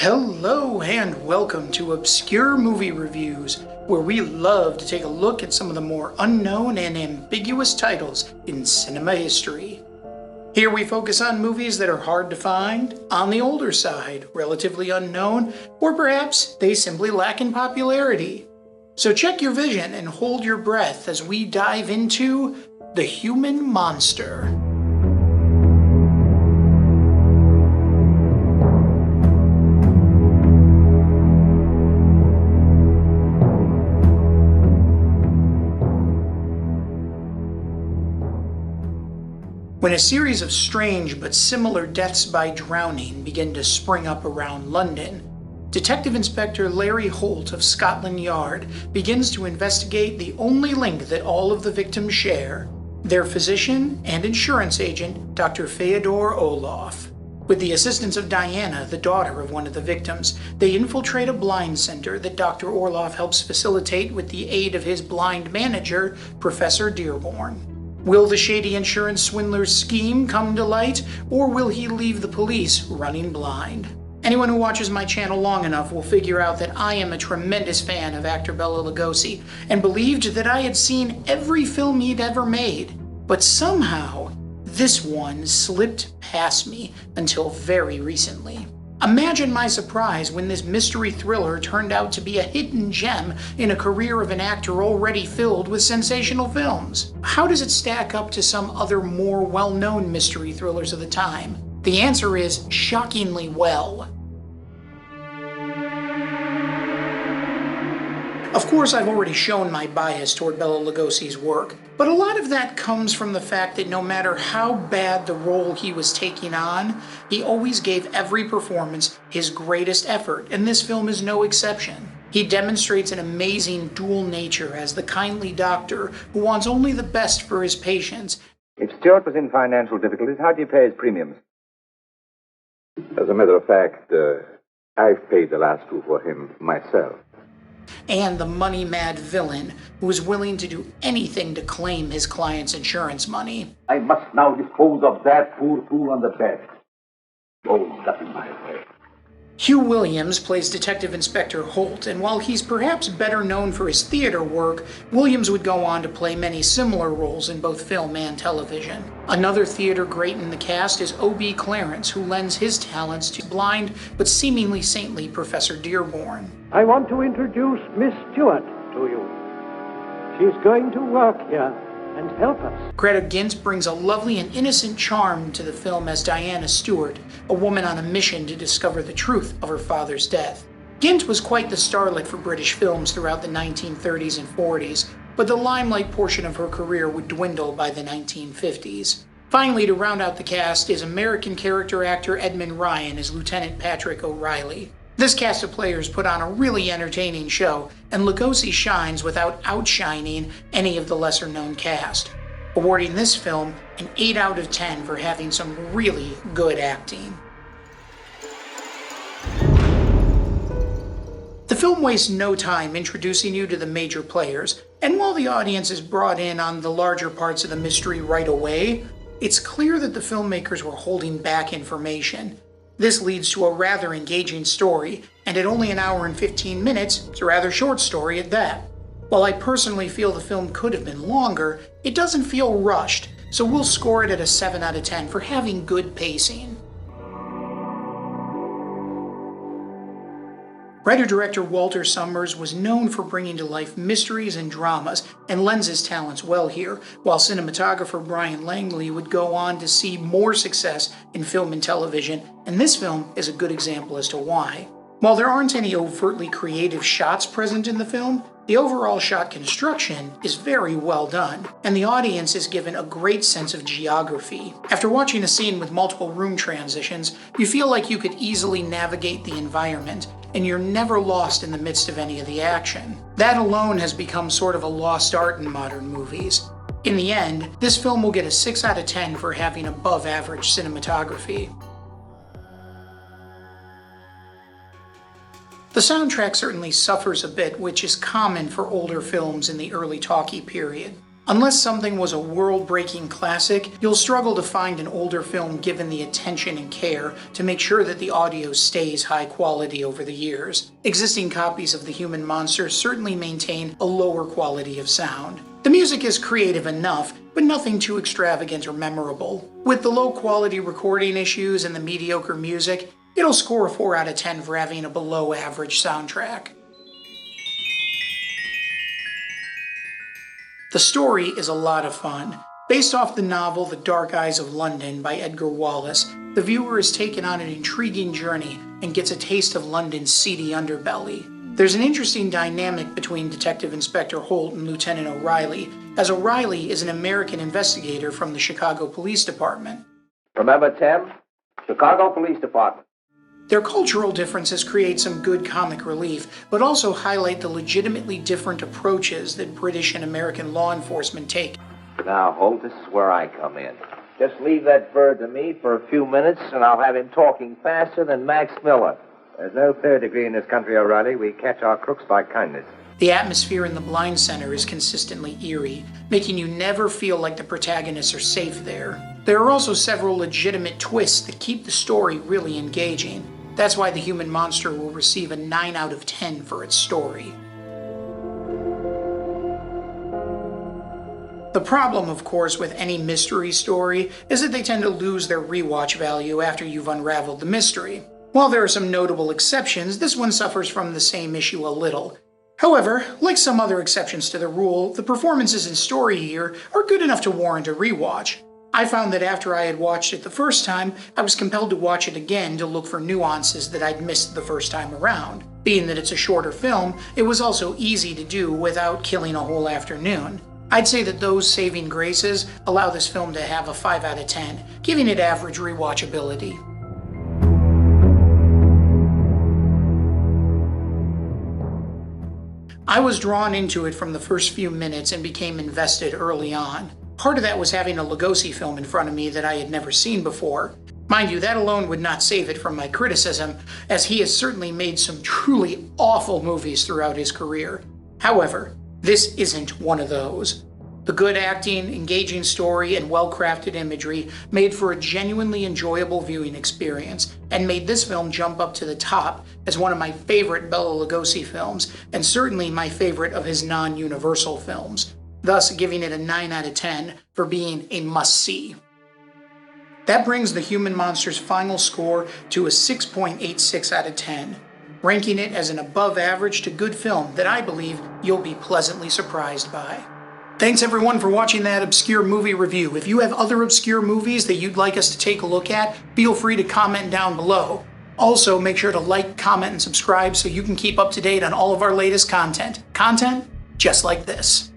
Hello and welcome to Obscure Movie Reviews, where we love to take a look at some of the more unknown and ambiguous titles in cinema history. Here we focus on movies that are hard to find, on the older side, relatively unknown, or perhaps they simply lack in popularity. So check your vision and hold your breath as we dive into The Human Monster. When a series of strange but similar deaths by drowning begin to spring up around London, Detective Inspector Larry Holt of Scotland Yard begins to investigate the only link that all of the victims share: their physician and insurance agent, Dr. Fyodor Orlov. With the assistance of Diana, the daughter of one of the victims, they infiltrate a blind center that Dr. Orlov helps facilitate with the aid of his blind manager, Professor Dearborn. Will the shady insurance swindler's scheme come to light, or will he leave the police running blind? Anyone who watches my channel long enough will figure out that I am a tremendous fan of actor Bela Lugosi, and believed that I had seen every film he'd ever made. But somehow, this one slipped past me until very recently. Imagine my surprise when this mystery thriller turned out to be a hidden gem in a career of an actor already filled with sensational films. How does it stack up to some other more well-known mystery thrillers of the time? The answer is shockingly well. Of course, I've already shown my bias toward Bela Lugosi's work, but a lot of that comes from the fact that no matter how bad the role he was taking on, he always gave every performance his greatest effort, and this film is no exception. He demonstrates an amazing dual nature as the kindly doctor who wants only the best for his patients. If Stuart was in financial difficulties, how do you pay his premiums? As a matter of fact, I've paid the last two for him myself. And the money-mad villain who is willing to do anything to claim his client's insurance money. I must now dispose of that poor fool on the bed. Oh, that is my way. Hugh Williams plays Detective Inspector Holt, and while he's perhaps better known for his theater work, Williams would go on to play many similar roles in both film and television. Another theater great in the cast is O.B. Clarence, who lends his talents to blind but seemingly saintly Professor Dearborn. I want to introduce Miss Stewart to you. She's going to work here and help us. Greta Gint brings a lovely and innocent charm to the film as Diana Stewart, a woman on a mission to discover the truth of her father's death. Gint was quite the starlet for British films throughout the 1930s and 40s, but the limelight portion of her career would dwindle by the 1950s. Finally, to round out the cast is American character actor Edmund Ryan as Lieutenant Patrick O'Reilly. This cast of players put on a really entertaining show, and Lugosi shines without outshining any of the lesser-known cast, awarding this film an 8 out of 10 for having some really good acting. The film wastes no time introducing you to the major players, and while the audience is brought in on the larger parts of the mystery right away, it's clear that the filmmakers were holding back information. This leads to a rather engaging story, and at only an hour and 15 minutes, it's a rather short story at that. While I personally feel the film could have been longer, it doesn't feel rushed, so we'll score it at a 7 out of 10 for having good pacing. Writer-director Walter Summers was known for bringing to life mysteries and dramas, and lends his talents well here, while cinematographer Brian Langley would go on to see more success in film and television, and this film is a good example as to why. While there aren't any overtly creative shots present in the film, the overall shot construction is very well done, and the audience is given a great sense of geography. After watching a scene with multiple room transitions, you feel like you could easily navigate the environment, and you're never lost in the midst of any of the action. That alone has become sort of a lost art in modern movies. In the end, this film will get a 6 out of 10 for having above average cinematography. The soundtrack certainly suffers a bit, which is common for older films in the early talkie period. Unless something was a world-breaking classic, you'll struggle to find an older film given the attention and care to make sure that the audio stays high quality over the years. Existing copies of The Human Monster certainly maintain a lower quality of sound. The music is creative enough, but nothing too extravagant or memorable. With the low-quality recording issues and the mediocre music, it'll score a 4 out of 10 for having a below-average soundtrack. The story is a lot of fun. Based off the novel The Dark Eyes of London by Edgar Wallace, the viewer is taken on an intriguing journey and gets a taste of London's seedy underbelly. There's an interesting dynamic between Detective Inspector Holt and Lieutenant O'Reilly, as O'Reilly is an American investigator from the Chicago Police Department. Remember, Tim? Chicago Police Department. Their cultural differences create some good comic relief, but also highlight the legitimately different approaches that British and American law enforcement take. Now, Holt, this is where I come in. Just leave that bird to me for a few minutes, and I'll have him talking faster than Max Miller. There's no third degree in this country, O'Reilly. We catch our crooks by kindness. The atmosphere in the blind center is consistently eerie, making you never feel like the protagonists are safe there. There are also several legitimate twists that keep the story really engaging. That's why The Human Monster will receive a 9 out of 10 for its story. The problem, of course, with any mystery story is that they tend to lose their rewatch value after you've unraveled the mystery. While there are some notable exceptions, this one suffers from the same issue a little. However, like some other exceptions to the rule, the performances and story here are good enough to warrant a rewatch. I found that after I had watched it the first time, I was compelled to watch it again to look for nuances that I'd missed the first time around. Being that it's a shorter film, it was also easy to do without killing a whole afternoon. I'd say that those saving graces allow this film to have a 5 out of 10, giving it average rewatchability. I was drawn into it from the first few minutes and became invested early on. Part of that was having a Lugosi film in front of me that I had never seen before. Mind you, that alone would not save it from my criticism, as he has certainly made some truly awful movies throughout his career. However, this isn't one of those. The good acting, engaging story, and well-crafted imagery made for a genuinely enjoyable viewing experience, and made this film jump up to the top as one of my favorite Bela Lugosi films, and certainly my favorite of his non-Universal films, thus giving it a 9 out of 10 for being a must-see. That brings The Human Monster's final score to a 6.86 out of 10, ranking it as an above-average to good film that I believe you'll be pleasantly surprised by. Thanks everyone for watching that obscure movie review. If you have other obscure movies that you'd like us to take a look at, feel free to comment down below. Also, make sure to like, comment, and subscribe so you can keep up to date on all of our latest content. Content just like this.